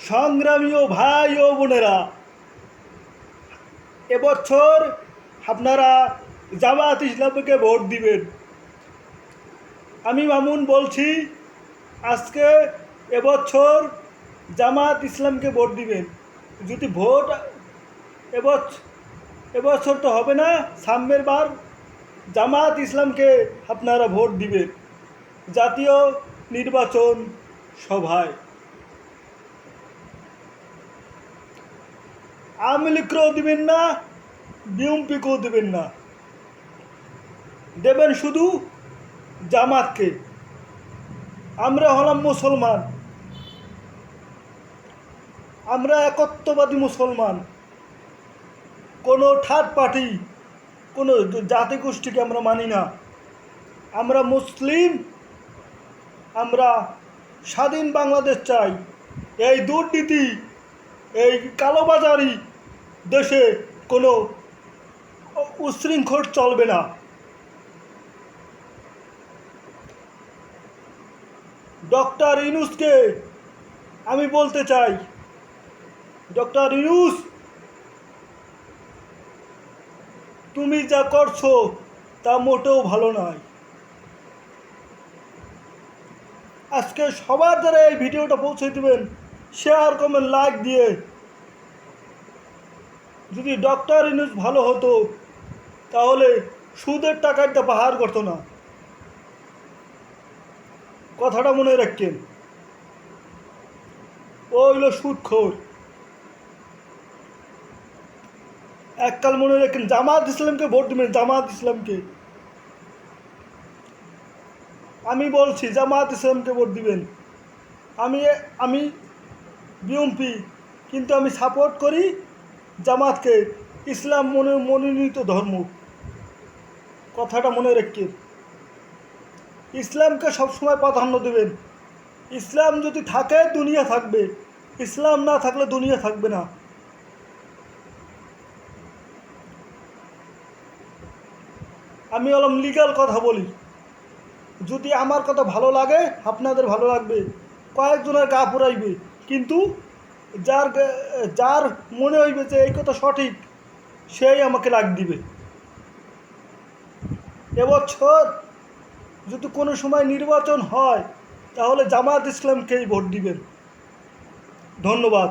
সংগ্রামী ও ভাই ও বোনেরা, এবছর আপনারা জামায়াত ইসলামীকে ভোট দিবেন। আমি মামুন বলছি, আজকে এবছর জামায়াত ইসলামকে ভোট দিবেন। যদি ভোট এবছর তো হবে না, সামনের বার জামায়াত ইসলামকে আপনারা ভোট দিবেন জাতীয় নির্বাচন সভায়। আওয়ামী লীগকেও দিবেন না, বিএনপিকেও দেবেন না, দেবেন শুধু জামাতকে। আমরা হলাম মুসলমান, আমরা একত্ববাদী মুসলমান। কোনো থার্ড পার্টি, কোনো জাতিগোষ্ঠীকে আমরা মানি না। আমরা মুসলিম, আমরা স্বাধীন বাংলাদেশ চাই। এই দুর্নীতি, এই কালোবাজারি দেশে কোনো উচ্ছৃঙ্খল চলবে না। ডক্টর ইউনূসকে আমি বলতে চাই, ডক্টর ইউনূস, তুমি যা করছো তা মোটেও ভালো নয়। আজকে সবার দ্বারা এই ভিডিওটা পৌঁছে দেবেন, শেয়ার কমেন্ট লাইক দিয়ে। যদি ডক্টর ইউনূস ভালো হতো তাহলে সুদের টাকাটা পাহাড় করতো না। কথাটা মনে রাখেন, ও হইল সুদখোর। এককাল মনে রাখেন, জামায়াত ইসলামকে ভোট দেবেন, জামায়াত ইসলামকে। আমি বলছি জামায়াত ইসলামকে ভোট দিবেন। আমি বিএনপি, কিন্তু আমি সাপোর্ট করি জামাতকে, ইসলাম মনোনীত ধর্ম। কথাটা মনে রাখেন, ইসলামকে সবসময় প্রাধান্য দেবেন। ইসলাম যদি থাকে দুনিয়া থাকবে, ইসলাম না থাকলে দুনিয়া থাকবে না। আমি হলাম লিগ্যাল কথা বলি। যদি আমার কথা ভালো লাগে, আপনাদের ভালো লাগবে, কয়েকজনের গা পুরাইবে, কিন্তু যার মনে হইবে যে এই কথা সঠিক, সেই আমাকে লাগ দিবে। এবছর যদি কোনো সময় নির্বাচন হয় তাহলে জামায়াত ইসলামকেই ভোট দিবেন। ধন্যবাদ।